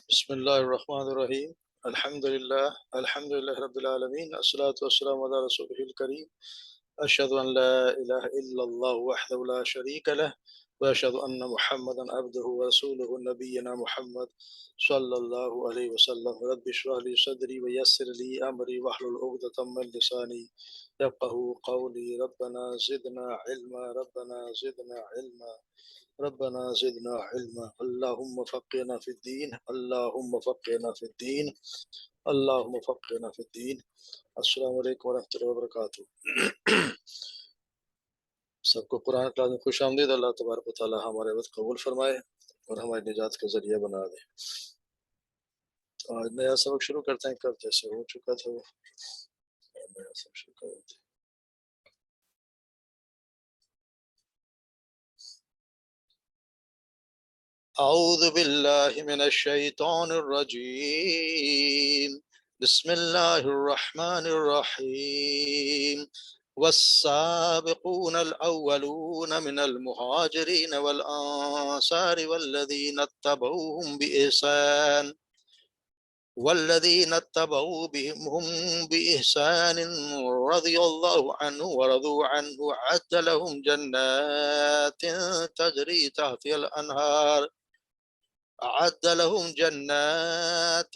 بسم الله الرحمن الرحيم. الحمد لله رب العالمين. الصلاة والسلام على رسوله الكريم. أشهد أن لا إله إلا الله وحده لا شريك له، وأشهد أن محمدا عبده ورسوله. نبينا محمد صلى الله عليه وسلم. رب اشرح لي صدري ويسر لي أمري واحلل عقدة من لساني يفقهوا قولي. ربنا زدنا علما، ربنا زدنا علما، ربنا زدنا علما. اللهم فقهنا في الدين، اللهم فقهنا في الدين، اللهم فقهنا في الدین. السلام علیکم ورحمۃ اللہ وبرکاتہ. سب کو قرآن کلاس میں خوش آمدید. اللہ تبارک و تعالی ہمارے وقت قبول فرمائے اور ہماری نجات کا ذریعہ بنا دے. آج نیا سبق شروع کرتے ہیں. کل جیسے ہو چکا تھا وہ نیا سبق شروع کرتے ہیں. اعوذ باللہ من الشیطان الرجیم. بسم اللہ الرحمن الرحیم. والسابقون الأولون من المهاجرين والأنصار والذين اتبعوا بهم بإحسان رضي الله عنه ورضوا عنه. أعد لهم جنات تجري تحتها الأنهار أعد لهم جنات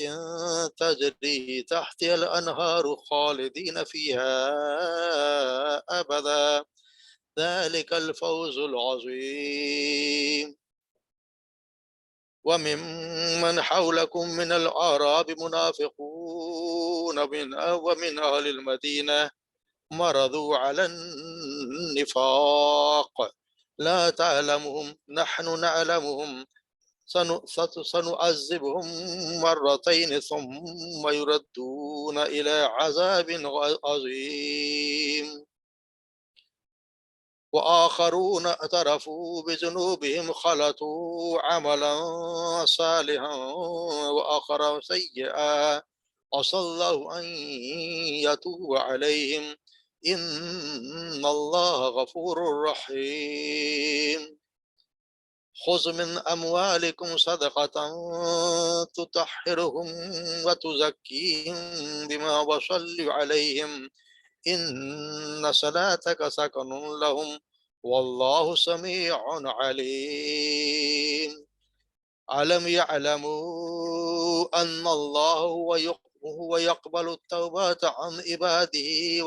تجري تحتها الأنهار خالدين فيها أبدا. ذلك الفوز العظيم. وممن حولكم من الأعراب منافقون ومن أهل المدينة مرضوا على النفاق لا تعلمهم نحن نعلمهم سنعذبهم مرتين ثم يردون إلى عذاب عظيم. وآخرون اعترفوا بذنوبهم خلطوا عملا صالحا وآخر سيئا عسى الله أن يتوب عليهم إن الله غفور رحيم. خذ من أموالكم صدقة تطهرهم وتزكيهم بما وصل عليهم إن صلاتك سكن لهم والله سميع عليم. ألم يعلموا أن الله هو يقبل التوبة عن عباده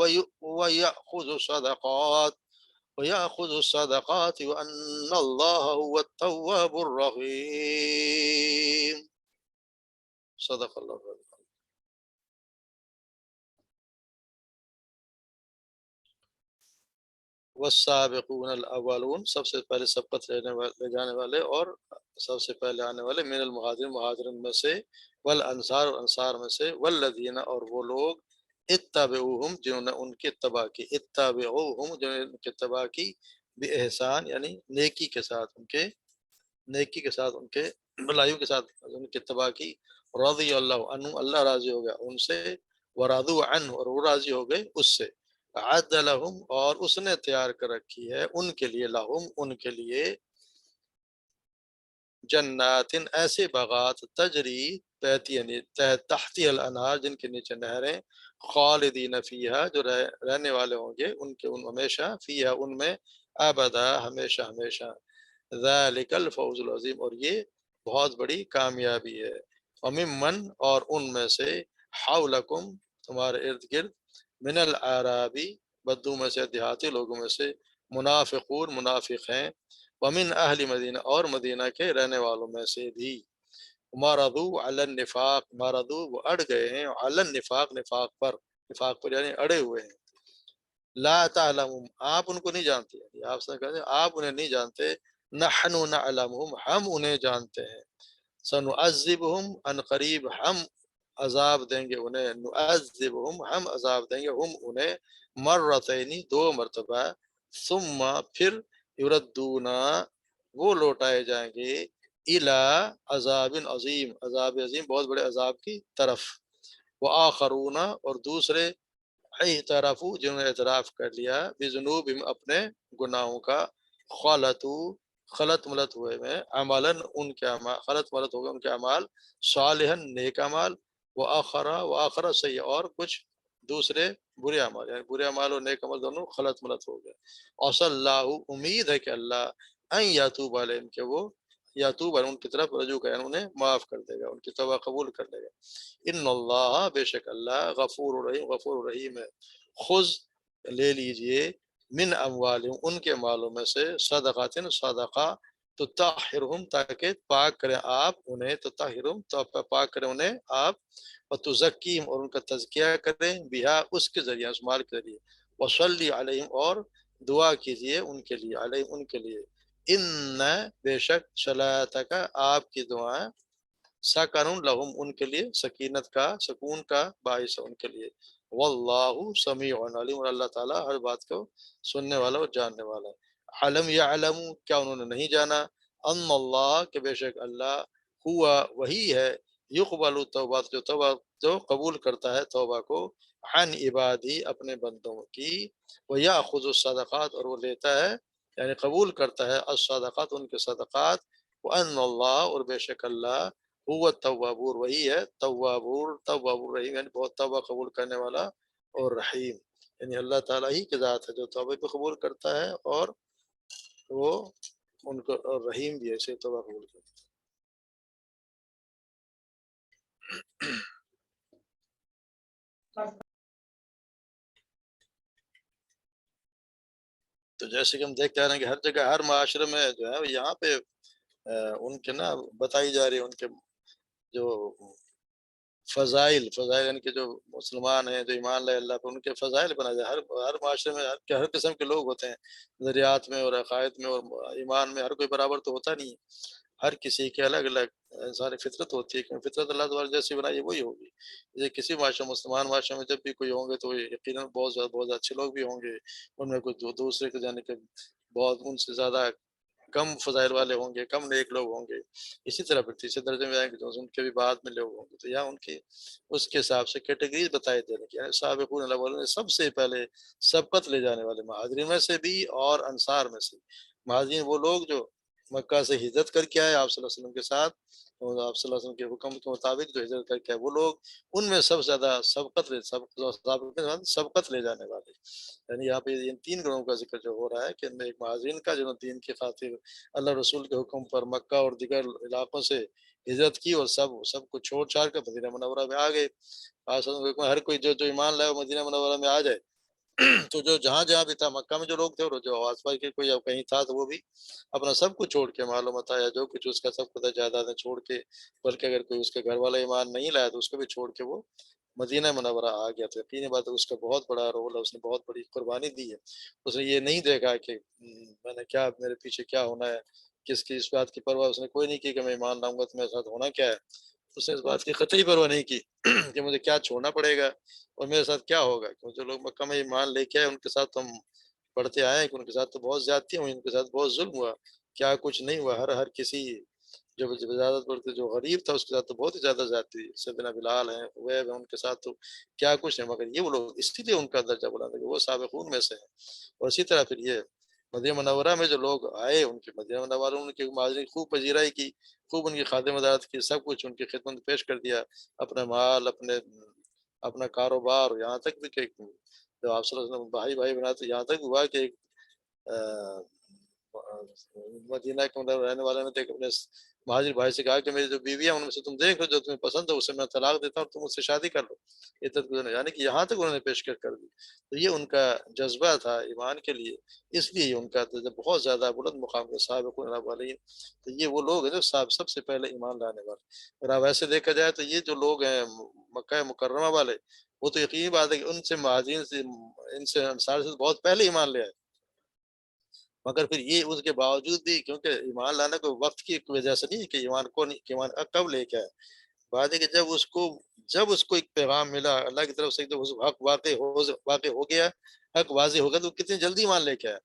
ويأخذ الصدقات وأن الله هو التواب الرحيم. صدق اللہ العظیم. والسابقون الاولون، سب سے پہلے سبقت لے جانے والے اور سب سے پہلے آنے والے، من المہاجرین، مہاجرین میں سے، والانصار، اور انصار میں سے، والذین، اور وہ لوگ، اتبعوہم، جنہوں نے ان کی اتباع کی، اتبعوہم، جنہوں نے ان کی اتباع کی، بإحسان، یعنی نیکی کے ساتھ ان کے بھلائیوں کے ساتھ ان کی اتباع کی. رضی اللہ عنہ، اللہ راضی ہو گیا ان سے، ورضوا عنہ، اور وہ راضی ہو گئے اس سے. عد لہم، اور اس نے تیار کر رکھی ہے ان کے لیے، لہم، ان کے لیے، جنات، ایسے باغات، تجری، بہتی، یعنی تحتی الانہار، جن کے نیچے نہریں، خالدین فیہا، جو رہنے والے ہوں گے ان ہمیشہ، فیہا، ان میں، ابدا، ہمیشہ ہمیشہ. ذالک الفوز العظیم، اور یہ بہت بڑی کامیابی ہے. وممن، اور ان میں سے، حولکم، تمہارے ارد گرد، من الاعرابی، بدو میں سے، دیہاتی لوگوں میں سے، منافقون، منافق ہیں، ومن اہل مدینہ، اور مدینہ کے رہنے والوں میں سے بھی، مردو علی النفاق، مردو، وہ اڑ گئے ہیں، علی النفاق، نفاق پر یعنی اڑے ہوئے ہیں. لا تعلمهم، آپ ان کو نہیں جانتے، آپ سے کہتے ہیں آپ انہیں نہیں جانتے، نحن نعلمهم، ہم انہیں جانتے ہیں. سنعذبهم، ان قریب ہم عذاب دیں گے انہیں، نعذبهم، ہم عذاب دیں گے، ہم انہیں، مرتین، دو مرتبہ، ثم، پھر، یردون، وہ لوٹائے جائیں گے، الی، عذاب عظیم، عذاب عظیم، بہت بڑے عذاب کی طرف. وآخرون، اور دوسرے، اعترفوا، جنہوں نے اعتراف کر لیا، بذنوبہم، اپنے گناہوں کا، خلطوا، खलत मलत हुए में अमलन उनके अमाल, खलत मलत हो गए उनके अमाल, सालिहन नेक अमाल, व आखरा सही, और कुछ दूसरे बुरे अमाल, यानी बुरे अमाल और नेक अमाल दोनों खलत मलत हो गए। औसल्लाहु उम्मीद है कि अल्लाह अन यातूब अलैहिम, के वो यातूब अलैहिम उनकी तरफ रजू करें, उन्हें माफ कर देगा, उनकी तौबा कबूल कर लेगा। इन्नल्लाह बेशक अल्लाह गफूर रहीम है। खुज ले लीजिए मिन अमवालिहिम उनके मालों में से सदक़ातिन सदका, तो ताहिरुहुम ताकि पाक करें आप उन्हें, तो ताहिरुहुम तो पाक करें उन्हें आप, और तुज़क्कीहिम और उनका तज़किया करें, बिहा उसके ज़रिए, उस माल के ज़रिए, वसल्ली अलैहिम और दुआ कीजिए उनके लिए, अलैहिम उनके लिए, इन्न बेशक सलातक आपकी दुआएं, सकनुन लहुम उनके लिए सकीनत का, सुकून का बाइस है उनके लिए। वल्लाहु समीउन अलीम, और अल्लाह ताला हर बात को सुनने वाला और जानने वाला है। अलम या अलमू, क्या उन्होंने नहीं जाना, अल्लाह के बेशक अल्लाह, हुआ वही है, युक़बलु तौबात जो तौबा जो कबूल करता है तौबा को, अन इबादी अपने बंदों की, व याखुज़ु सदक़ात और वो लेता है, यानी कबूल करता है अस सदक़ात उनके सदक़ात, व अल्लाह और बेशक अल्लाह, हुवा तव्वाबूर वही है तव्वाबूर रहीम, यानी बहुत तौबा कबूल करने वाला और रहीम, यानी अल्लाह ताला ही की ज़ात है जो तौबे को कबूल करता है, और वो उनको और रहीम भी है, इसे तौबा कबूल करता है। तो जैसे कि हम देखते आ रहे हैं कि हर जगह हर माशरे में जो है यहाँ पे उनके ना बताई जा रही है उनके जो फ़ज़ाइल फ़ज़ाइल, यानी कि जो मुसलमान हैं, जो ईमान लाए अल्लाह पे, उनके फ़ज़ाइल बनाए जाए। हर हर माशरे में हर किस्म के लोग होते हैं, नज़रियात में और अक़ायद में और ईमान में, हर कोई बराबर तो होता नहीं है। हर किसी की अलग-अलग इंसानी फ़ितरत होती है, क्योंकि फ़ितरत अल्लाह ताला जैसी बनाई है वही होगी। जैसे किसी माशरे मुसलमान माशरे में जब भी कोई होंगे तो यकीनन बहुत अच्छे लोग भी होंगे, उनमें कुछ दूसरे के जाने के बहुत उनसे ज़्यादा कम फ़ज़ाइल वाले होंगे, कम नेक लोग होंगे। इसी तरह फिर तीसरे दर्जे में आएँगे तो उनके भी बाद में लोग होंगे। तो यहाँ उनकी उसके हिसाब से कैटेगरीज़ बताई जा रही हैं। साबिक़ून अल-अव्वलून ने सबसे पहले सबकत ले जाने वाले मुहाजिरीन में से भी और अंसार में से। मुहाजिरीन वो लोग जो मक्का से हिजरत करके आए आप सल्लल्लाहु अलैहि वसल्लम के साथ, और आप सल्लल्लाहु अलैहि वसल्लम के हुक्म के मुताबिक जो हिजरत करके आए वो लोग, उनमें सबसे ज़्यादा सबकत ले जाने वाले। यानी यहाँ पे इन 3 गुणों का ज़िक्र जो हो रहा है कि इनमें एक महाजिन का जिन्होंने दीन की खातिर अल्लाह रसूल के हुक्म पर मक्का और दीगर इलाकों से हिजरत की, और सब कुछ छोड़-छाड़ कर मदीना मुनव्वरा में आ गए। हर कोई जो ईमान लाए वो मदीना मुनव्वरा में आ जाए। तो जो जहाँ-जहाँ भी था मक्का में जो लोग थे और जो आस-पास के कोई कहीं था तो वो भी अपना सब कुछ छोड़ के, माल-ओ मता या जो कुछ उसका सब कुछ जायदादें छोड़ के, बल्कि अगर कोई उसके घर वाला ईमान नहीं लाया तो उसको भी छोड़ के वो मदीना मुनव्वरा आ गया। तो यकीनी बात है उसका बहुत बड़ा रोल है, उसने बहुत बड़ी कुर्बानी दी है। उसने ये नहीं देखा कि मैंने क्या, मेरे पीछे क्या होना है, किसकी इस बात की परवाह उसने कोई नहीं की कि मैं ईमान लाऊँगा तो मेरे साथ होना क्या है। उसने इस बात की कतई परवाह नहीं की कि मुझे क्या छोड़ना पड़ेगा और मेरे साथ क्या होगा। क्योंकि जो लोग मक्का में ईमान लेके आए उनके साथ तो हम पढ़ते आए हैं कि उनके साथ तो बहुत ज़्यादतियाँ हुई, उनके साथ बहुत ज़ुल्म हुआ। क्या कुछ नहीं हुआ, हर हर किसी जब जब ज़्यादातर के जो गरीब था उसके साथ तो बहुत ही ज़्यादा ज़्यादती हुई। सैयदना बिलाल हैं, उवैब हैं, उनके साथ तो क्या कुछ नहीं, मगर ये वो लोग इसीलिए उनका दर्जा बुलंद है कि वो साबिक़ून में से हैं। और इसी तरह फिर ये मदीना मुनव्वरा में जो लोग आए उनके मदीना मुनव्वरा में उनके मुहाजिरीन खूब पजीराई की, खूब उनकी खातिरमदाद की, सब कुछ उनकी खिदमत में पेश कर दिया। अपना माल, अपना कारोबार, यहाँ तक भी कि जब आप सल्लल्लाहु अलैहि वसल्लम भाई-भाई बनाए तो यहाँ तक हुआ कि अ, मदीना के मतलब रहने वाले ने तो एक अपने महाजिर भाई से कहा कि मेरी जो बीवी है उनमें से तुम देख लो जो तुम्हें पसंद है उसे मैं तलाक देता हूँ, तुम उससे शादी कर लो। यानी कि यहाँ तक उन्होंने पेशकश कर दी। तो ये उनका जज्बा था ईमान के लिए, इसलिए ये उनका दर्जा बहुत ज़्यादा बुलंद मुकाम का साबिक़ून अल-अव्वलीन। तो ये वो लोग हैं जो सबसे पहले ईमान लाने वाले। अगर आप ऐसे देखा जाए तो ये जो लोग हैं मक्का मुकर्रमा वाले, वो तो यकीनी बात है कि उनसे महाजिर से इनसे अंसार से बहुत पहले ईमान ले आए। मगर फिर ये उसके बावजूद भी, क्योंकि ईमान लाना कोई वक़्त की वजह से नहीं है कि ईमान को नहीं, कि ईमान कब लेके आए। बात है कि जब उसको एक पैगाम मिला अल्लाह की तरफ से, जब उस हक़ वाक़ई हो गया, हक़ वाज़िह हो गया, तो कितनी जल्दी ईमान लेके आया।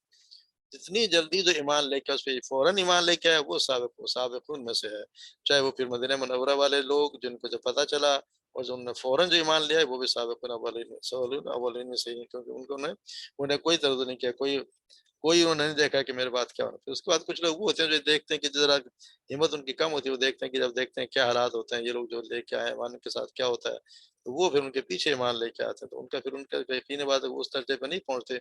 जितनी जल्दी जो ईमान लेके उस पे फ़ौरन ईमान लेके आए वो साबिक़ून में से है। चाहे वो फिर मदीना मुनव्वरा वाले लोग जिनको जब पता चला और जो उन्होंने फ़ौरन जो ईमान लिया है वो भी साबिक़ून अव्वलीन में से ही हैं, क्योंकि उन्होंने उन्हें कोई तरद्दुद नहीं किया, कोई कोई उन्होंने नहीं देखा कि मेरे बाद क्या होना। फिर उसके बाद कुछ लोग वो होते हैं जो देखते हैं कि ज़रा हिम्मत उनकी कम होती है, वो देखते हैं कि जब देखते हैं क्या हालात होते हैं, ये लोग जो लेके आए हैं, ईमान के साथ क्या होता है, तो वो फिर उनके पीछे ईमान लेके आते हैं। तो उनका यकीनी बात है वो उस दर्जे पे नहीं पहुँचते,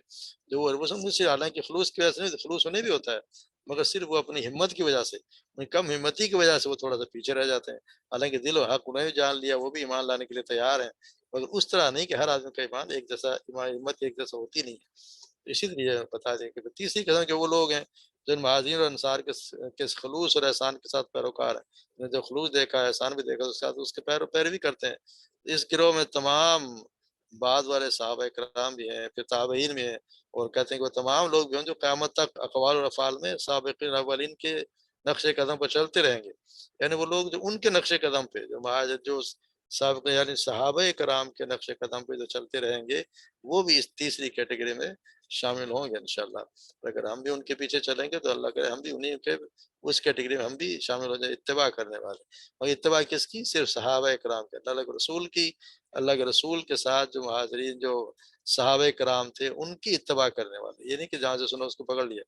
जो वो सब मुझसे हालाँकि खलूस की वजह से नहीं, खलूस उन्हें भी होता है, मगर सिर्फ़ वो अपनी हिम्मत की वजह से, अपनी कम हिम्मती की वजह से वो थोड़ा-सा पीछे रह जाते हैं। हालाँकि दिल और हक़ उन्होंने भी जान लिया, वो भी ईमान लाने के लिए तैयार हैं, मगर उस तरह नहीं कि हर आदमी का ईमान एक जैसा, हिम्मत एक जैसा होती नहीं है। इसीलिए बता दें कि तीसरी कदम के वो लोग हैं जो इन महाजिर और अंसार के खलूस और एहसान के साथ पैरोकार हैं। उन्हें जो खलूस देखा है, एहसान भी देखा, उसके साथ उसके पैरवी करते हैं। इस गिरोह में तमाम बाद वाले सहाबा कराम भी हैं, फिर ताबईन भी हैं, और कहते हैं कि वो तमाम लोग भी हैं जो क़यामत तक अक़वाल और अफ़आल में साबिक़ीन अव्वलीन के नक्शे कदम पर चलते रहेंगे। यानी वो लोग जो उनके नक्शे कदम पे जो महाजिर जो साबिक़ यानी सहाबा कराम के नक्शे कदम पे जो चलते रहेंगे, वो भी इस तीसरी कैटेगरी में शामिल होंगे इंशाअल्लाह। अगर हम भी उनके पीछे चलेंगे तो अल्लाह करे हम भी उन्हीं के उस कैटेगरी में हम भी शामिल हो जाए, इत्तिबा करने वाले। और इत्तिबा किसकी? सिर्फ़ सहाबा किराम के, अल्लाह के रसूल की। अल्लाह के रसूल के साथ जो मुहाजिरीन जो सहाबा किराम थे, उनकी इत्तिबा करने वाले। ये नहीं कि जहाँ से सुना उसको पकड़ लिया।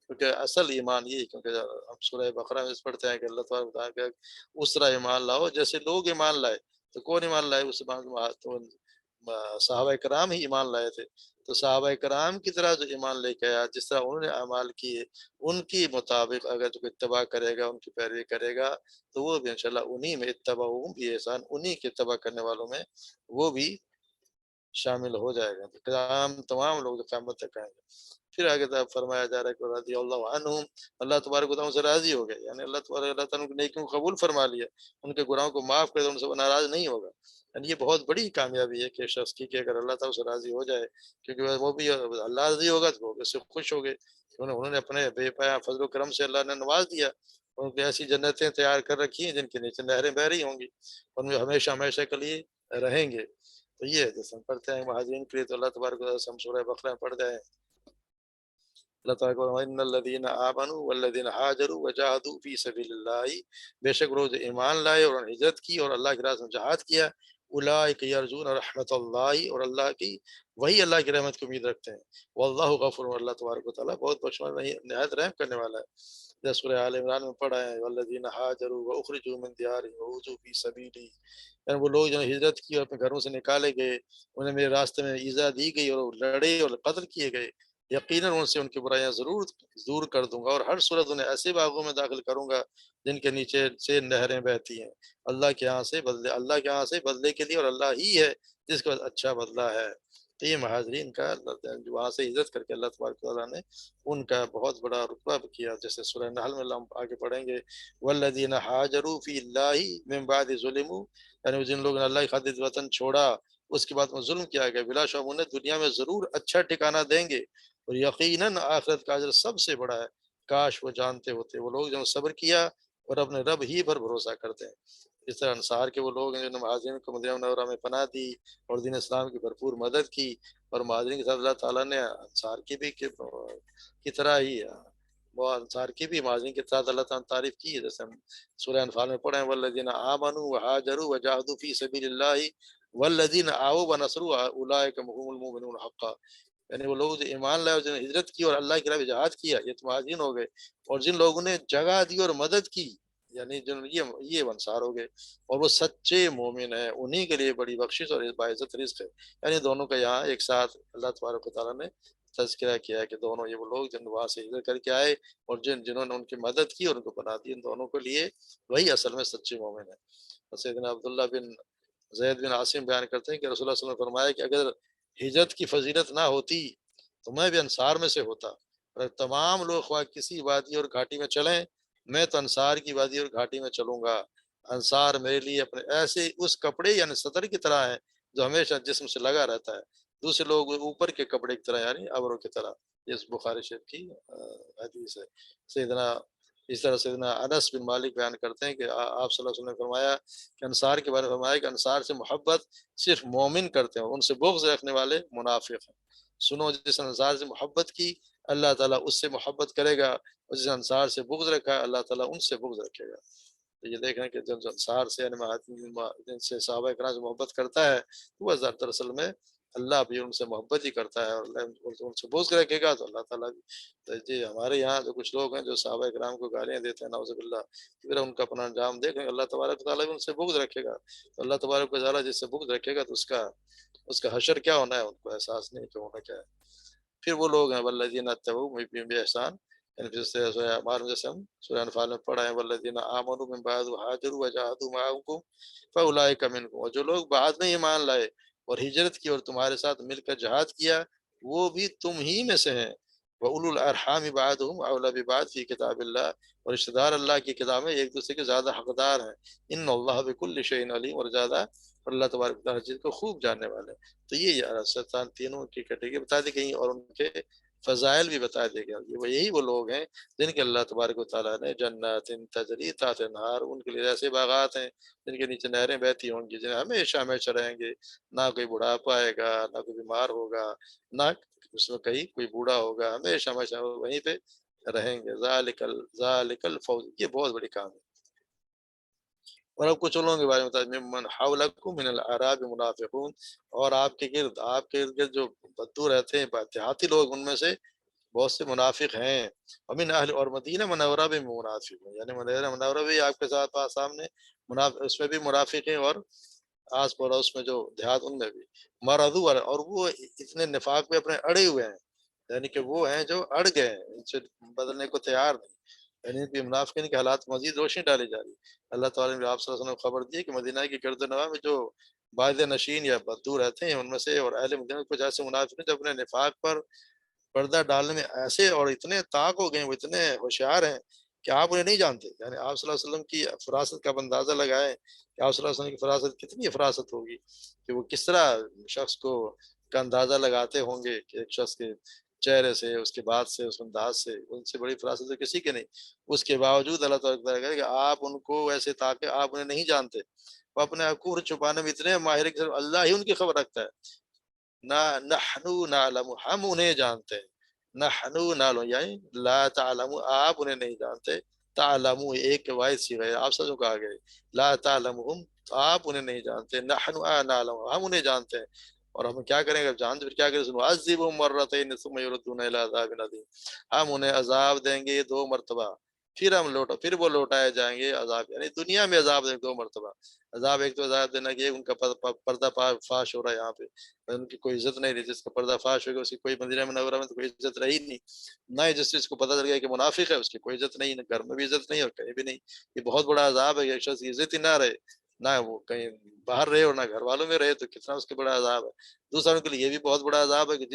क्योंकि असल ईमान ये है, क्योंकि हम सूरह बकरा में पढ़ते हैं कि अल्लाह तबारक व तआला का उस तरह ईमान लाओ जैसे लोग ईमान लाए। तो कौन ईमान लाए? उस ईमान तो सहाबा किराम ही ईमान लाए थे। तो सहाबा कराम की तरह जो ईमान लेके आया, जिस तरह उन्होंने अमाल किए, उनके मुताबिक अगर जो इत्तिबा करेगा, उनकी पैरवी करेगा, तो वो भी इंशाअल्लाह उन्हीं में इत्तबाउहुम भी एहसान, उन्हीं की इत्तिबा करने वालों में वो भी शामिल हो जाएगा। तो तमाम लोग जो क़यामत तक आएँगे। फिर आगे फरमाया जा रहा है कि रज़ियल्लाहु अन्हुम, अल्लाह तबारक व तआला उनसे राज़ी हो गए। यानी अल्लाह ताला उनकी नेकियों को कबूल फरमा लिया, उनके गुनाहों को माफ़ कर दिया, उनसे वो नाराज़ नहीं होगा। यानी ये बहुत बड़ी कामयाबी है कि शख़्स की, कि अगर अल्लाह ताला उससे राज़ी हो जाए, क्योंकि वो भी अल्लाह राज़ी होगा तो वो भी उससे खुश हो गए। उन्होंने अपने बेपनाह फ़ज़ल व करम से अल्लाह ने नवाज़ दिया। उनको ऐसी जन्नतें तैयार कर रखी हैं जिनके नीचे नहरें बह रही होंगी, उनमें हमेशा-हमेशा के लिए रहेंगे। तो ये है, जैसे हम पढ़ते हैं महाजिरीन के लिए, तो अल्लाह तबारक व तआला से हम सूरह बक़रा में पढ़ रहे हैं। अल्लाह ताला को इन्नल्लज़ीना आमनू वल्लज़ीना हाजरू वजाहदू फ़ी सबीलिल्लाहि, बेशक वो जो ईमान लाए और उन्होंने हिजरत की और अल्लाह की राह में जिहाद किया, उलाइका यरजून रहमतल्लाहि, और अल्लाह की वही अल्लाह की रहमत की उम्मीद रखते हैं। वल्लाहु गफूर, अल्लाह तबारक व तआला बहुत बख्शवान नहीं निहायत रहम करने वाला है। जैसे सूरह आल इमरान में पढ़ा है, वल्लज़ीना हाजरू व उखरिजू मिन दियारिहिम व उज़ू फ़ी सबीली, यानी वो लोग जो हिजरत की और अपने घरों से निकाले गए, उन्हें मेरे रास्ते में ईज़ा दी गई और वो लड़े और कत्ल किए गए, यकीनन उनसे उनकी बुराइयां जरूर दूर कर दूंगा, और हर सूरत उन्हें ऐसे बागों में दाखिल करूंगा जिनके नीचे से नहरें बहती हैं, अल्लाह के यहाँ से बदले, अल्लाह के यहाँ से बदले के लिए, और अल्लाह ही है जिसका अच्छा बदला है। तो ये महाजरीन का जो वहाँ से हिजरत करके अल्लाह तबारक व तआला ने उनका बहुत बड़ा रुतबा भी किया। जैसे सूरह नहल में हम आगे पढ़ेंगे, वल्लज़ीना हाजरू फ़िल्लाहि मिन बादि ज़ुलिमू, यानी जिन लोगों ने अल्लाह की खातिर वतन छोड़ा, उसके बाद में जुल्म किया गया, बिला शक उन्हें दुनिया में जरूर अच्छा ठिकाना देंगे, और यकीनन आखिरत का अजर सबसे बड़ा है। काश वो जानते होते, वो लोग जो सब्र किया और अपने रब ही पर भरोसा करते हैं। इस तरह अंसार के वो लोग हैं जिन्होंने महाजिरीन को मदीना मुनव्वरा में पनाह दी और दीन इस्लाम की भरपूर मदद की, और महाजिरीन के साथ अल्लाह ताला ने अंसार की भी की तरह ही वो अंसार की भी महाजिरीन के साथ अल्लाह ताला ने तारीफ की है। जैसे हम सूरह अनफाल में पढ़े हैं, वल्लज़ीना आमनू व हाजरू व जाहदू फी सबीलिल्लाहि वल्लज़ीना आऊ व नसरू उलाइका हुमुल मुमिनून हक़्क़ा, यानी वो लोग जो ईमान लाए और जिन्होंने हिजरत की और अल्लाह की राह में जिहाद किया, ये तो मुहाजिरीन हो गए। और जिन लोगों ने जगह दी और मदद की, यानी जिन ये अंसार हो गए, और वो सच्चे मोमिन हैं, उन्हीं के लिए बड़ी बख्शिश और बाइज्जत रिज़्क है। यानी दोनों का यहाँ एक साथ अल्लाह तबारक व तआला ने तज़किरा किया है कि दोनों ये वो लोग जिन वहाँ से हिजरत करके आए और जिन्होंने उनकी मदद की और उनको बना दी, इन दोनों के लिए वही असल में सच्चे मोमिन है। सैयदना अब्दुल्लाह बिन ज़ैद बिन आसिम बयान करते हैं कि रसूलुल्लाह सल्लल्लाहु अलैहि वसल्लम ने फरमाया कि अगर हिजरत की फजीलत ना होती तो मैं भी अंसार में से होता, और तमाम लोग ख्वाह किसी वादी और घाटी में चलें, मैं तो अंसार की वादी और घाटी में चलूंगा। अंसार मेरे लिए अपने ऐसे उस कपड़े यानी सतर की तरह है जो हमेशा जिस्म से लगा रहता है, दूसरे लोग ऊपर के कपड़े की तरह यानी अबरों की तरह। ये इस बुखारी शरीफ की हदीस है। सैयदना इस तरह सैयदना अनस बिन मालिक बयान करते हैं कि आप सल्लल्लाहु अलैहि वसल्लम ने फरमाया कि अंसार के बारे में फरमाया कि अंसार से मोहब्बत सिर्फ मोमिन करते हैं, उनसे बुग़्ज़ रखने वाले मुनाफिक हैं। सुनो, जिस अंसार से मोहब्बत की अल्लाह ताला उससे मोहब्बत करेगा, और जिस अंसार से बुग़्ज़ रखा अल्लाह ताला उनसे बुग़्ज़ रखेगा। तो ये देख रहे हैं कि जो जो अंसार से यानी जिनसे सहाबा किराम से मोहब्बत करता है, तो वह दरअसल में اللہ بھی ان سے محبت ہی کرتا ہے، اور اللہ ان سے بغض رکھے گا تو اللہ تعالیٰ بھی۔ تو جی ہمارے یہاں جو کچھ لوگ ہیں جو صحابہ کرام کو گالیاں دیتے ہیں نعوذ باللہ، پھر ان کا اپنا انجام دیکھیں گے، اللہ تبارک و تعالیٰ بھی ان سے بغض رکھے گا۔ تو اللہ تبارک و تعالیٰ جس سے بغض رکھے گا تو اس کا حشر کیا ہونا ہے، ان کو احساس نہیں کہ ہونا کیا ہے۔ پھر وہ لوگ ہیں والذین اتبعوا بإحسان، یعنی جس سے سورہ اعمال میں، جیسے ہم سورہ انفال میں پڑھا ہے، والذین آمنوا من بعد وهاجروا وجاهدوا معكم فاولئک منکم، اور جو لوگ بعد میں ایمان لائے اور ہجرت کی اور تمہارے ساتھ مل کر جہاد کیا، وہ بھی تم ہی میں سے ہیں۔ وَأُولُو الْأَرْحَامِ بَعْضُهُمْ أَوْلَىٰ بِبَعْضٍ فِي كِتَابِ اللَّهِ، اور رشتہ دار اللہ کی کتاب میں ایک دوسرے کے زیادہ حقدار ہیں۔ ان اللہ بكل شيء علیم، اور زیادہ اللہ تبارک و تعالیٰ ہر چیز کو خوب جاننے والے ہیں۔ تو یہ ستان تینوں کی کیٹیگری بتا دی گئی، اور ان کے فضائل بھی بتا دیے گئے۔ یہی وہ لوگ ہیں جن کے اللہ تبارک و تعالیٰ نے جنات تجری تحت الانہار، ان کے لیے ایسے باغات ہیں جن کے نیچے نہریں بہتی ہوں گی، جنہیں ہمیشہ ہمیشہ رہیں گے، نہ کوئی بڑھاپا آئے گا، نہ کوئی بیمار ہوگا، نہ اس میں کہیں کوئی بوڑھا ہوگا، ہمیشہ ہمیشہ وہ وہیں پہ رہیں گے۔ ذالک الفوز، یہ بہت بڑی کام ہے۔ اور اب کچھ لوگوں کے بارے میں بتایا، ممن حولکم من الاعراب منافقون، اور آپ کے ارد گرد جو بدو رہتے ہیں دیہاتی لوگ، ان میں سے بہت سے منافق ہیں۔ ومن اہل، اور مدینہ منورہ میں منافق ہیں، یعنی مدینہ منورہ بھی آپ کے ساتھ پاس سامنے منافق، اس میں بھی منافق ہیں، اور آس پڑوس میں جو دیہات ان میں بھی مرضو، اور وہ اتنے نفاق پہ اپنے اڑے ہوئے ہیں، یعنی کہ وہ ہیں جو اڑ گئے ہیں، ان سے بدلنے کو تیار نہیں، یعنی کہ منافقین کے حالات مزید روشنی ڈالی جا رہی ہے۔ اللہ تعالیٰ نے آپ صلی اللہ علیہ وسلم کو خبر دی ہے کہ مدینہ کی گرد و نواح میں جو باعث نشین یا بدو رہتے ہیں، ان میں سے اور اہل مدینہ کچھ ایسے منافق ہیں جو اپنے نفاق پر پردہ ڈالنے میں ایسے اور اتنے طاق ہو گئے ہیں، وہ اتنے ہوشیار ہیں کہ آپ انہیں نہیں جانتے۔ یعنی آپ صلی اللہ علیہ وسلم کی فراست کا آپ اندازہ لگائیں کہ آپ صلی اللہ علیہ وسلم کی فراست کتنی فراست ہوگی، کہ وہ کس طرح شخص کو کا اندازہ لگاتے ہوں گے کہ ایک شخص کے چہرے سے، اس کے بات سے، اس انداز سے، ان سے بڑی فراست تو کسی کے نہیں۔ اس کے باوجود اللہ تعالیٰ کہے کہ آپ ان کو ایسے طاقے، آپ انہیں نہیں جانتے، وہ اپنے آپ کو چھپانے میں اتنے ماہر ہیں کہ صرف اللہ ہی ان کی خبر رکھتا ہے۔ نہ نحنو نعلم، ہم انہیں جانتے ہیں، نحنو نعلم یعنی لا تعلم، آپ انہیں نہیں جانتے، تعلم ایک واحد صیغہ ہے، آپ سب کو کہا گیا ہے، لا تعلمهم، آپ انہیں نہیں جانتے، نحنو نعلم، ہم انہیں جانتے ہیں، اور ہم کیا کریں گے جانتے پھر کیا کریں، نعذبهم مرتين ثم يردون الى عذاب عظیم، ہم انہیں عذاب دیں گے 2 مرتبہ، پھر وہ لوٹائے جائیں گے عذاب، یعنی دنیا میں عذاب دیں گے 2 مرتبہ۔ عذاب، ایک تو عذاب دینا کہ ان کا پردہ فاش ہو رہا ہے یہاں پہ، ان کی کوئی عزت نہیں رہی، جس کا پردہ فاش ہو گیا اس کی کوئی مدینہ منورہ میں تو کوئی عزت رہی نہیں، نہ ہی جس چیز کو پتہ چل گیا کہ منافق ہے اس کی کوئی عزت نہیں، نہ گھر میں بھی عزت نہیں اور کہیں بھی نہیں۔ یہ بہت بڑا عذاب ہے کہ ایک شخص کی عزت ہی نہ رہے، نہ وہ کہیں باہر رہے اور نہ گھر والوں میں رہے، تو کتنا اس کے بڑا عذاب ہے۔ دوسروں کے لیے یہ بھی بہت بڑا عذاب ہے کہ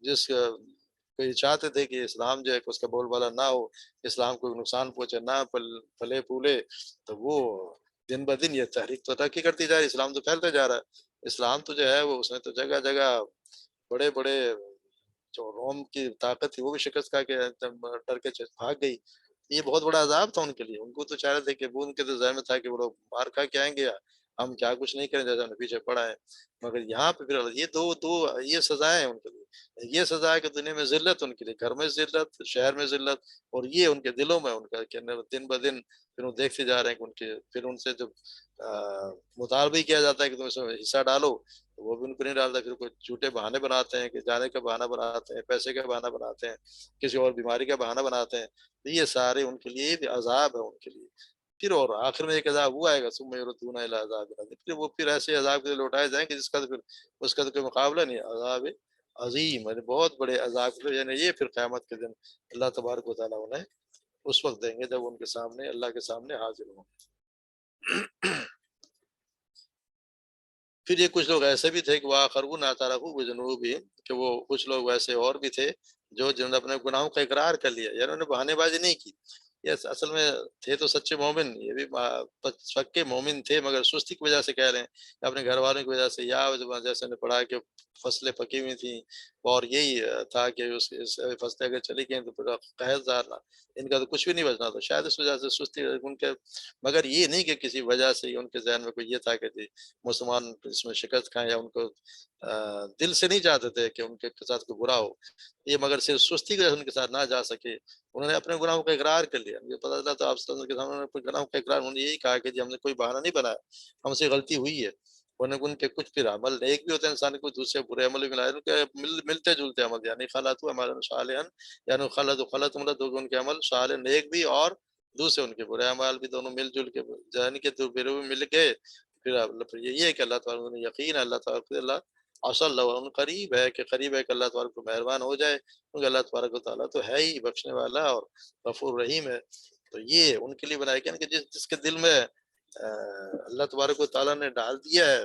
جس کوئی چاہتے تھے کہ اسلام جو ہے کہ اس کا بول بالا نہ ہو، اسلام کو نقصان پہنچے، نہ پلے پھولے، تو وہ دن بدن یہ تحریک تو ترقی کرتی جا رہی، اسلام تو پھیلتا جا رہا ہے۔ اسلام تو جو ہے وہ اس نے تو جگہ جگہ بڑے بڑے جو روم کی طاقت تھی وہ بھی شکست کھا کے ڈر کے بھاگ گئی۔ یہ بہت بڑا عذاب تھا ان کے لیے، ان کو تو چاہ رہے تھے کہ وہ ان کے تو ذہن میں تھا کہ وہ لوگ مار کھا کے آئیں گے، ہم کیا کچھ نہیں کریں جیسے ہم نے پیچھے پڑا ہے، مگر یہاں پہ پھر یہ دو یہ سزائیں ہیں ان کے لیے، یہ سزا ہے کہ دنیا میں ذلت ان کے لیے، گھر میں ذلت، شہر میں ذلت، اور یہ ان کے دلوں میں ان کا کہ دن بدن پھر وہ دیکھتے جا رہے ہیں کہ ان کے پھر ان سے جب مطالبہ کیا جاتا ہے کہ تم اس میں حصہ ڈالو، تو وہ بھی ان کو نہیں ڈالتا، پھر کوئی جھوٹے بہانے بناتے ہیں کہ جانے کا بہانہ بناتے ہیں، پیسے کا بہانہ بناتے ہیں، کسی اور بیماری کا بہانہ بناتے ہیں، تو یہ سارے ان کے لیے بھی عذاب ہے ان کے لیے۔ پھر اور آخر میں ایک عذاب وہ آئے گا، ثم یردون الی عذاب عظیم، پھر وہ پھر ایسے عذاب کے لیے لوٹائے جائیں گے جس کا تو پھر اس کا تو کوئی مقابلہ نہیں، عذاب عظیم، یعنی بہت بڑے عذاب کے لیے، یعنی یہ پھر قیامت کے دن اللہ تبارک و تعالیٰ انہیں اس وقت دیں گے جب ان کے سامنے اللہ کے سامنے حاضر ہوں۔ پھر یہ کچھ لوگ ایسے بھی تھے کہ وآخرون اعترفوا بذنوبہم، کہ وہ کچھ لوگ ویسے اور بھی تھے جو جنہوں نے اپنے گناہوں کا اقرار کر لیا، یعنی انہوں نے بہانے بازی نہیں کی، یہ اصل میں تھے تو سچے مومن، یہ بھی پکے مومن تھے، مگر سستی کی وجہ سے کہہ رہے ہیں، یا اپنے گھر والوں کی وجہ سے، یا جیسے نے پڑھا کہ فصلیں پکی ہوئی تھیں، اور یہی تھا کہ اس فصلیں اگر چلی گئیں تو پھر قحط زارنا، ان کا تو کچھ بھی نہیں بچنا، تو شاید اس وجہ سے سستی ان کے، مگر یہ نہیں کہ کسی وجہ سے ان کے ذہن میں کوئی یہ تھا کہ جی مسلمان اس میں شکست کھائیں، یا ان کو دل سے نہیں چاہتے تھے کہ ان کے ساتھ کوئی برا ہو، یہ مگر صرف سستی کی وجہ سے ان کے ساتھ نہ جا سکے، انہوں نے اپنے گناہوں کا اقرار کر لیا، مجھے پتا چلا تو آپ صلی اللہ علیہ وسلم کے سامنے اپنے گناہوں کا اقرار، انہوں نے یہی کہا کہ جی ہم نے کوئی بہانہ نہیں بنایا، ہم سے غلطی ہوئی ہے، ان کے کچھ پھر عمل نیک بھی ہوتے ہیں انسان کو دوسرے برے عمل بھی ملائے، ان کے ملتے جلتے عمل، یعنی خلط عمل صالحا، یعنی خلط ملت ہو ان کے عمل صالح نیک بھی، اور دوسرے ان کے برے اعمال بھی، دونوں مل جل کے یعنی کہ تو پھر وہ مل گئے، پھر یہی ہے کہ اللہ تعالیٰ نے یقین ہے، اللہ تعالیٰ کو اللہ اصل ان قریب ہے، کہ قریب ہے کہ اللہ تبارک کو مہربان ہو جائے، کیونکہ اللہ تبارک و تعالیٰ تو ہے ہی بخشنے والا اور غفور رحیم ہے۔ تو یہ ان کے لیے بنایا گیا نا کہ جس کے دل میں اللہ تبارک و تعالیٰ نے ڈال دیا ہے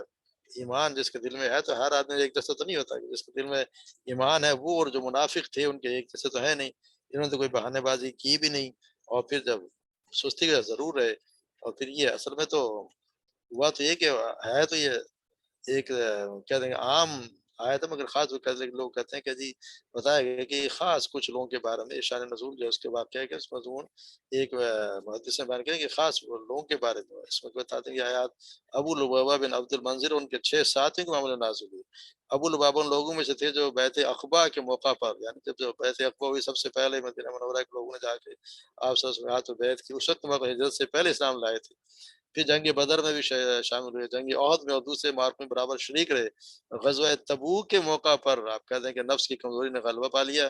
ایمان، جس کے دل میں ہے، تو ہر آدمی ایک جیسا تو نہیں ہوتا، کہ جس کے دل میں ایمان ہے وہ، اور جو منافق تھے ان کے ایک جیسے تو ہے نہیں، انہوں نے تو کوئی بہانے بازی کی بھی نہیں، اور پھر جب سستی کا ضرور ہے، اور پھر یہ اصل میں تو ہوا تو یہ کہ ہے تو یہ ایک کیا دیں گے عام آیت ہے، مگر خاص وہ کہتے ہیں کہ لوگ کہتے ہیں کہ جی بتایا گیا ہے کہ خاص کچھ لوگوں کے بارے میں شان نزول جو ہے اس کے واقعہ ہے کہ اس مضمون ایک محدث نے بیان کیا کہ خاص وہ لوگوں کے بارے میں اس میں بتاتے ہیں کہ آیات ابو لبابہ بن عبد المنذر ان کے 6 ساتھی کے معاملے نازل ہوئے۔ ابو لبابہ ان لوگوں میں سے تھے جو بیعت عقبہ کے موقع پر، یعنی جب جو بیعت عقبہ ہوئی سب سے پہلے مدینہ منورہ کے لوگوں نے جا کے آپ صلی اللہ علیہ وسلم ہاتھ بیعت کی، اس وقت موقع ہجرت سے پہلے اسلام لائے تھے۔ پھر جنگ بدر میں بھی شامل ہوئے، جنگ عہد میں اور دوسرے معرکوں میں برابر شریک رہے۔ غزوہ تبوک کے موقع پر آپ کہتے ہیں کہ نفس کی کمزوری نے غلبہ پا لیا،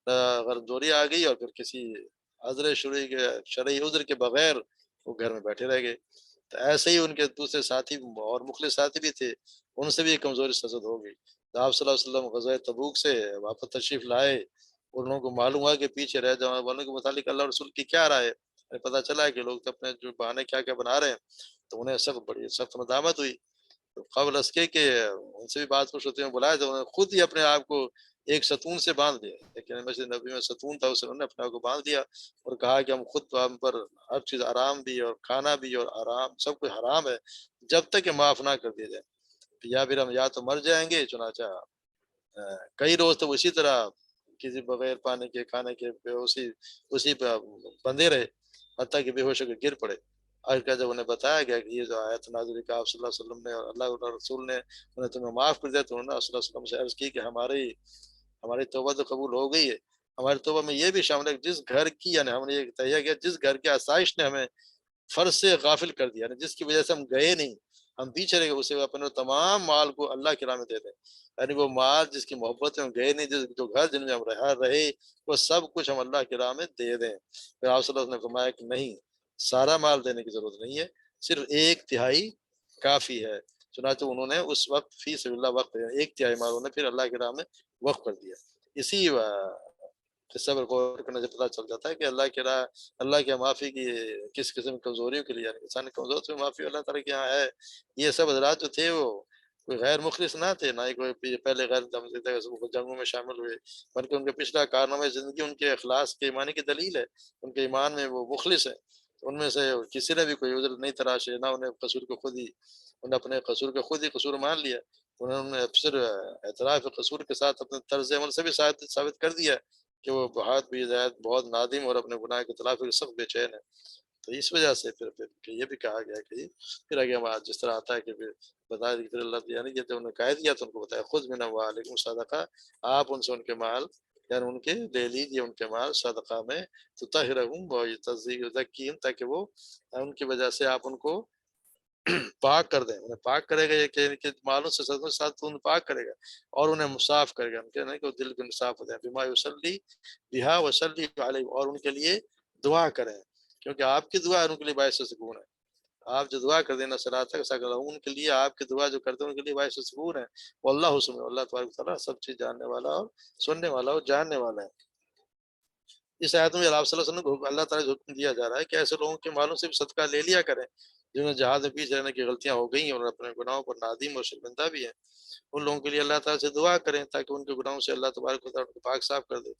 کمزوری آ گئی، اور پھر کسی عذر شرعی عذر کے بغیر وہ گھر میں بیٹھے رہ گئے۔ تو ایسے ہی ان کے دوسرے ساتھی اور مخلص ساتھی بھی تھے، ان سے بھی یہ کمزوری سرزد ہو گئی۔ تو آپ صلی اللہ علیہ وسلم غزوہ تبوک سے واپس تشریف لائے، ان لوگوں کو معلوم ہوا کہ پیچھے رہ جانے والوں کے متعلق اللہ رسول کی کیا رائے ہے، پتہ چلا ہے کہ لوگ تو اپنے جو بہانے کیا کیا بنا رہے ہیں، تو انہیں بڑی سخت ندامت ہوئی۔ تو قبل اس کے کہ ان سے بھی بات کچھ ہوتے ہیں بلایا، تو انہوں نے خود ہی اپنے آپ کو ایک ستون سے باندھ لیا، لیکن مسجد نبی میں ستون تھا، اس نے اپنے آپ کو باندھ دیا اور کہا کہ ہم خود ہم پر ہر چیز آرام بھی، اور کھانا بھی اور آرام سب کچھ حرام ہے، جب تک کہ معاف نہ کر دیا جائے، یا پھر ہم یا تو مر جائیں گے۔ چنانچہ کئی روز تو اسی طرح کسی بغیر پانی کے کھانے کے اسی پہ بندے رہے، حتیٰ کہ بے ہوش ہو کے گر پڑے۔ آج کا جب انہیں بتایا گیا کہ یہ جو آیت نازل کہ آپ صلی اللہ علیہ وسلم نے اور اللہ اور رسول نے انہیں تمہیں معاف کر دیا، تو انہوں نے صلی اللہ علیہ وسلم سے عرض کی کہ ہماری توبہ تو قبول ہو گئی ہے، ہماری توبہ میں یہ بھی شامل ہے کہ جس گھر کی، یعنی ہم نے یہ تہیہ کیا، جس گھر کی آسائش نے ہمیں فرض سے غافل کر دیا، یعنی جس کی وجہ سے ہم گئے نہیں، ہم پیچھے رہ گئے، اسے اپنے تمام مال کو اللہ کی راہ میں دے دیں، یعنی وہ مال جس کی محبت میں ہم گئے نہیں، جو گھر جن میں ہم رہے، وہ سب کچھ ہم اللہ کی راہ میں دے دیں۔ پھر آپ صلی اللہ علیہ وسلم نے فرمایا کہ نہیں، سارا مال دینے کی ضرورت نہیں ہے، صرف 1/3 کافی ہے۔ چنانچہ انہوں نے اس وقت فی سبیل اللہ وقف 1/3 مال انہوں نے پھر اللہ کی راہ میں وقف کر دیا۔ اسی قصہ پر غور کرنے سے پتہ چل جاتا ہے کہ اللہ کی راہ، اللہ کے معافی کی کس قسم کی کمزوریوں کے لیے، یعنی انسان کی کمزور سے معافی اللہ تعالیٰ کے یہاں ہے۔ یہ سب حضرات جو تھے وہ کوئی غیر مخلص نہ تھے، نہ ہی کوئی پہلے غیر جنگوں میں شامل ہوئے، بلکہ ان کے پچھلا کارنامہ زندگی ان کے اخلاص کے ایمانی کی دلیل ہے، ان کے ایمان میں وہ مخلص ہیں۔ ان میں سے کسی نے بھی کوئی عذر نہیں تراشے، نہ انہیں قصور کو خود ہی، انہوں نے اپنے قصور کو خود ہی قصور مان لیا، انہوں نے صرف اعتراف قصور کے ساتھ اپنے طرز عمل سے بھی ثابت کر دیا کہ وہ بہت بھی زیادہ بہت نادم اور اپنے گناہ کے تلافی سخت بے چین ہے۔ تو اس وجہ سے پھر کہ یہ بھی کہا گیا کہ پھر آگے ہم جس طرح آتا ہے کہ پھر بتا دی، پھر اللہ یعنی جب انہوں نے کہہ دیا تو ان کو بتایا خود من اموالکم صدقہ، آپ ان سے ان کے مال، یعنی ان کے لے لیجیے ان کے مال صدقہ میں، تطہرہم و یزکیہم، تاکہ وہ ان کی وجہ سے آپ ان کو پاک کر دیں، انہیں پاک کرے گا، یہ کہ مالوں سے صدقوں کے ساتھ انہیں پاک کرے گا، اور انہیں مصاف کرے گا، ان کے نہیں کہ وہ دل کے صاف ہو جائیں، بما یصلی بہا وصلی علیہ، اور ان کے لیے دعا کریں، کیونکہ آپ کی دعا ان کے لیے باعث سکون ہے۔ آپ جو دعا کر دینا صلاۃ ان کے لیے، آپ کی دعا جو کرتے ہیں ان کے لیے باعث سکون ہے۔ واللہ سمیع، اللہ تبارک و تعالیٰ سب چیز جاننے والا اور سننے والا اور جاننے والا ہے۔ اس آیت میں آپ صلی اللہ علیہ وسلم کو اللہ تعالیٰ سے حکم دیا جا رہا ہے کہ ایسے لوگوں کے مالوں سے بھی صدقہ لے لیا کریں جنہوں نے جہاد میں پیچھے رہنے کی غلطیاں ہو گئی ہیں اور اپنے گناہوں پر نادم اور شرمندہ بھی ہیں۔ ان لوگوں کے لیے اللہ تعالیٰ سے دعا کریں تاکہ ان کے گناہوں سے اللہ تبارک و تعالیٰ ان کو پاک صاف کر دے۔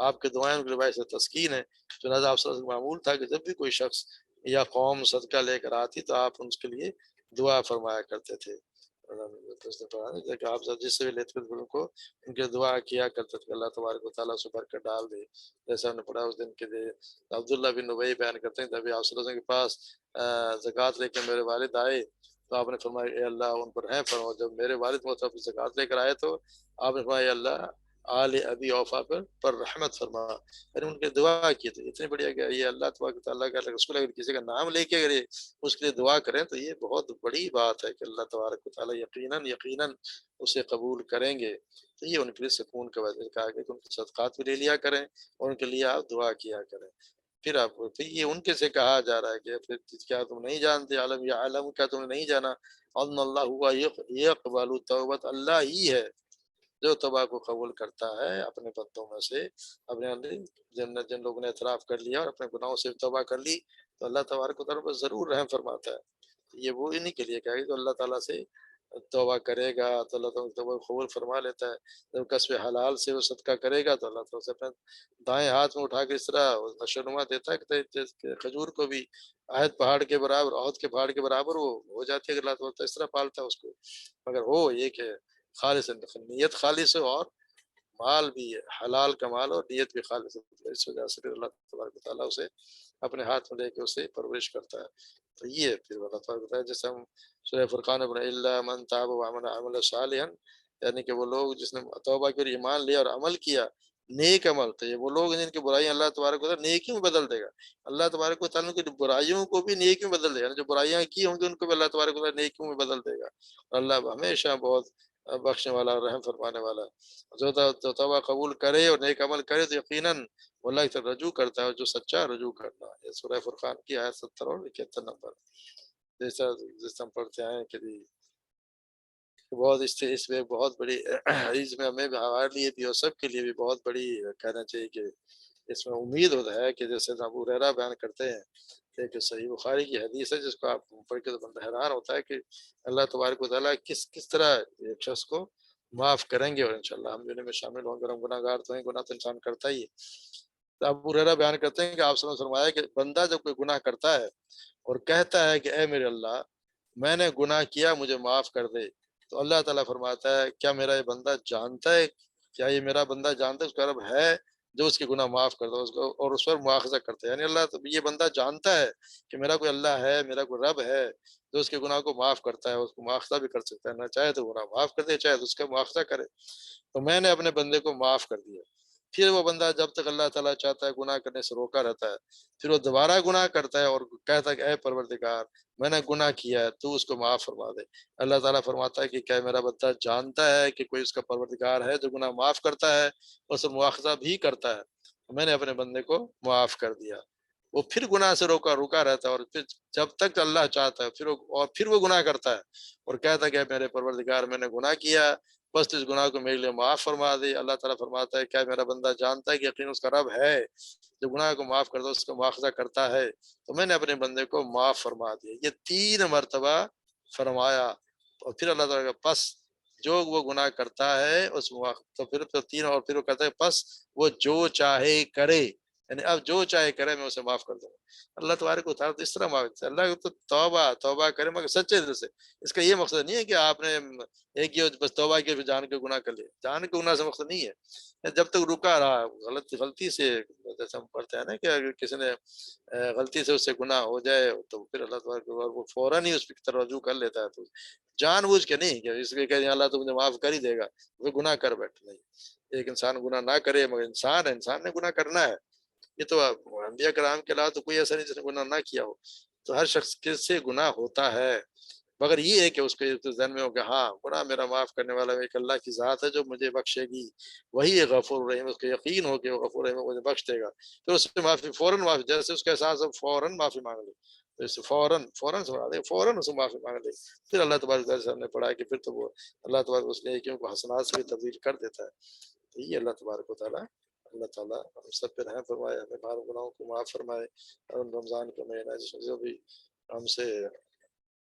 آپ کے دعائیں ان کے لیے باعث تسکین ہے۔ چنانچہ آپ صلی اللہ علیہ وسلم کا معمول تھا کہ جب بھی کوئی شخص یا قوم صدقہ لے کر آتی تو آپ ان کے لیے دعا فرمایا کرتے تھے۔ کہ آپ جس سے بھی لیتے تھے ان کو ان کے دعا کیا کرتے تھے کہ اللہ تبارک و تعالیٰ سے برکت ڈال دے۔ جیسا ہم نے پڑھا اس دن کے لیے عبداللہ بن نبی بیان کرتے ہیں، تبھی آپ صلی اللہ علیہ وسلم کے پاس زکوٰۃ لے کے میرے والد آئے تو آپ نے فرمایا اے اللہ ان پر ہیں فرما، جب میرے والد مطلب زکوٰۃ لے کر آئے تو آپ نے فرمایا اے اللہ आल अबी औफा पर रहमत फरमा। मैंने उनके दुआ की तो इतनी बढ़िया कि ये अल्लाह तबारक व तआला का रसूल अगर किसी का नाम लेके अगर ये उसके लिए दुआ करें तो ये बहुत बड़ी बात है कि अल्लाह तबारक व तआला यकीनन यकीनन उसे कबूल करेंगे। तो ये उनके लिए सुकून का वजह कहा गया कि उनके सदक़ात भी ले लिया करें और उनके लिए आप दुआ किया करें। फिर ये उनके से कहा जा रहा है कि फिर क्या तुम नहीं जानते, आलम या आलम क्या तुमने नहीं जाना, अल्लाह हुवा यक़बालु तौबत, अल्लाह ही है जो तौबा को कबूल करता है अपने बंदों में से। अपने जिन जिन लोगों ने एतराफ़ कर लिया और अपने गुनाहों से तौबा कर ली, तो अल्लाह तबारक व तआला पर ज़रूर रहम फरमाता है। तो ये वो इन्हीं के लिए कहा है जो अल्लाह ताला से तौबा करेगा तो अल्लाह ताला तौबा को कबूल फरमा लेता है। जब कस्ब हलाल से वो सदका करेगा तो अल्लाह ताला उसे अपने दाएँ हाथ में उठा के इस तरह नशोनुमा देता है कि जैसे खजूर को भी अहद पहाड़ के बराबर, अहद के पहाड़ के बराबर वो हो जाती है कि अल्लाह ताला इस तरह पालता है उसको। मगर हो ये कि खालिस नीयत खालिस हो और माल भी हलाल का माल और नीयत भी खालिस हो। तो इस वजह से फिर अल्लाह तबारक व तआला उसे अपने हाथ में लेके उसे परवरिश करता है। तो ये फिर अल्लाह तबारक व तआला जैसे हम सूरह फुरकान में पढ़े इल्ला मन ताब व अमल अमल सालिहन, यानी कि वो लोग जिसने तौबा की और ईमान लिया और अमल किया नेक अमल, तो ये वो लोग हैं जिनकी बुराइयां अल्लाह तबारक व तआला नेकी में बदल देगा। अल्लाह तबारक व तआला उनकी बुराइयों को भी नेकी में बदल देगा, यानी जो बुराइयां की होंगी उनको भी अल्लाह तबारक व तआला नेकियों में बदल देगा। और अल्लाह हमेशा बहुत बख्शने वाला और रहम फरमाने वाला है। जो तौबा कबूल करे और नेक अमल करे तो यकीनन वो अल्लाह की तरफ रजू करता है, जो सच्चा रजू करना है। ये सूरह फुरकान की आयत 70 और 71 नंबर। जैसा जैसे हम पढ़ते आए हैं कि बहुत इसमें बहुत बड़ी इसमें हमें भी हमारे लिए भी और सबके लिए भी बहुत बड़ी कहना चाहिए कि इसमें उम्मीद होता है कि जैसे अबू हुरैरा बयान करते हैं कि एक सही बुखारी की हदीस है जिसको आप पढ़ के तो बंदा हैरान होता है कि अल्लाह तबारक व तआला किस तरह एक शख्स को माफ़ करेंगे और इंशाल्लाह हम भी उन्हीं में शामिल होंगे। और हम गुनाहगार तो हैं, गुनाह तो इंसान करता ही है। तो अबू हुरैरा बयान करते हैं कि आप सल्लल्लाहु अलैहि वसल्लम फरमाया कि बंदा जब कोई गुनाह करता है और कहता है कि ए मेरे अल्लाह मैंने गुनाह किया मुझे माफ़ कर दे, तो अल्लाह ताला फरमाता है क्या मेरा ये बंदा जानता है, क्या ये मेरा बंदा जानता है उसका रब है जो उसके गुनाह माफ़ करता है उसको और उस पर मुआखज़ा करता है। यानी अल्लाह तो ये बंदा जानता है कि मेरा कोई अल्लाह है, मेरा कोई रब है जो उसके गुनाह को माफ़ करता है, उसको मुआखज़ा भी कर सकता है, ना चाहे तो गुनाह माफ़ कर दे, चाहे तो उसका मुआखज़ा करे। तो मैंने अपने बंदे को माफ़ कर दिया। फिर वो बंदा जब तक अल्लाह ताला चाहता है गुनाह करने से रोका रहता है, फिर वो दोबारा गुनाह करता है और कहता है कि ऐ परवरदिगार मैंने गुनाह किया है, तू उसको माफ़ फरमा दे। अल्लाह ताला फरमाता है कि क्या मेरा बंदा जानता है कि कोई उसका परवरदिगार है जो गुनाह माफ़ करता है और उसे मुआखज़ा भी करता है। तो मैंने अपने बंदे को माफ़ कर दिया। वो फिर गुनाह से रोका रुका रहता है और फिर जब तक अल्लाह चाहता है फिर वो गुनाह करता है और कहता है कि मेरे परवरदिगार मैंने गुनाह किया, बस तू इस गुनाह को मेरे लिए माफ़ फरमा दे। अल्लाह ताला फरमाता है क्या मेरा बंदा जानता है कि यकीन उसका रब है जो गुनाह को माफ़ करता है उसका मुआखज़ा करता है, तो मैंने अपने बंदे को माफ़ फरमा दिया। ये 3 मर्तबा फरमाया और फिर अल्लाह ताला का बस जो वो गुनाह करता है उस तो फिर तो 3 और फिर वो कहता है बस वो जो चाहे करे, यानी अब जो चाहे करे मैं उसे माफ़ कर दूँगा। अल्लाह तबारक व तआला तो इस तरह माँगता है, अल्लाह तो तौबा तौबा करे मगर सच्चे दिल से। इसका ये मकसद नहीं है कि आपने एक ये बस तौबा किया फिर जान के गुनाह कर लिया, जान के गुनाह से मकसद नहीं है। जब तक रुका रहा गलती से, जैसे हम पढ़ते हैं ना कि अगर किसी ने गलती से उससे गुनाह हो जाए तो फिर अल्लाह तबारक व तआला वो फौरन ही उसकी तरफ रुजू कर लेता है। तो जानबूझ के नहीं कि इसलिए कह दिया अल्लाह तो मुझे माफ़ कर ही देगा, वो गुनाह कर बैठे, नहीं। एक इंसान गुनाह ना करे मगर इंसान है, इंसान ने गुनाह करना है। ये तो अंबिया कराम के अलावा तो कोई ऐसा नहीं जिसने गुनाह ना किया हो। तो हर शख्स के से गुनाह होता है, मगर ये है कि उसके तो ज़हन में हो कि हाँ, गुनाह मेरा माफ़ करने वाला एक अल्लाह की ज़ात है जो मुझे बख्शेगी। वही है गफूर रहीम, उसको यकीन हो कि वो गफूर रहीम है, मुझे बख्श देगा। फिर उससे माफ़ी फ़ौरन माफ़ी जैसे उसका एहसास हो फ़ौरन माफ़ी माँग ले। तो इससे फ़ौरन फ़ौरन सुना दे, फ़ौरन उससे माफ़ी माँग ले। फिर अल्लाह तबारक व तआला से हमने पढ़ा है कि फिर तो वो अल्लाह तबारक उस नेकियों को हसनात से भी तब्दील कर देता है। तो ये अल्लाह तबारक व तआला अल्लाह ताला हम सब पे रहम फरमाए, हमें हमारे गुनाहों को माफ़ फरमाए और रमज़ान का महीना है जिसमें जो भी हमसे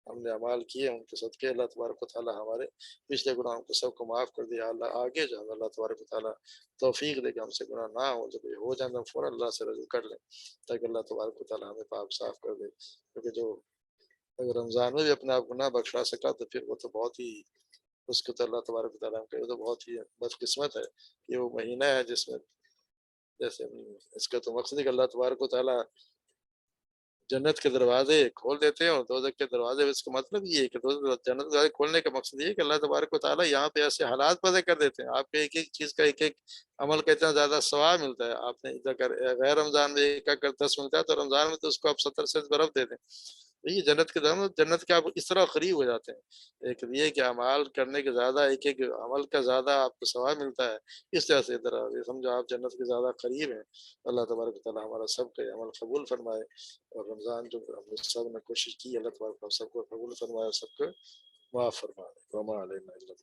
हमने अमाल किए उनके सदक़े अल्लाह तबारक व तआला हमारे पिछले गुनाहों को सबको माफ़ कर दिया। अल्लाह आगे जो है अल्लाह तबारक व तआला तौफ़ीक दे कि हमसे गुनाह ना हो, जब ये हो जाए तो हम फ़ौरन अल्लाह से रजू कर लें ताकि अल्लाह तबारक व तआला हमें पाक साफ़ कर दे। क्योंकि जो अगर रमज़ान में भी अपने आप गुनाह बख्शा सका तो फिर वो तो बहुत ही उसको तो अल्लाह तबारक व तआला के तो बहुत ही बदकिस्मत है कि वो महीना है जिसमें जैसे इसका तो मकसद है कि अल्लाह तबारक व तआला जन्नत के दरवाज़े खोल देते हैं और दोज़ख के दरवाज़े, इसका मतलब ये है कि जन्नत के दरवाज़े खोलने का मकसद ये है कि अल्लाह तबारक व तआला यहाँ पे ऐसे हालात पैदा कर देते हैं, आपके एक-एक चीज़ का एक-एक अमल का इतना ज़्यादा सवाब मिलता है। आपने अगर गैर रमज़ान में 1 अगर 10 मिलता है, तो रमज़ान में तो उसको आप 70 से बरफ दे दें। तो ये जन्नत के दाम, जन्नत के आप इस तरह करीब हो जाते हैं। एक ये कि अमाल करने के ज़्यादा, एक-एक अमल का ज़्यादा आपको सवाब मिलता है। इस तरह से इधर ये समझो आप जन्नत के ज़्यादा करीब हैं। अल्लाह तबारक व तआला हमारा सबका अमल कबूल फरमाए, और रमज़ान जो हम सब ने कोशिश की, अल्लाह तबारक हम सबको कबूल फरमाए और सबको माफ़ फरमाए। वमा अलैना इल्ला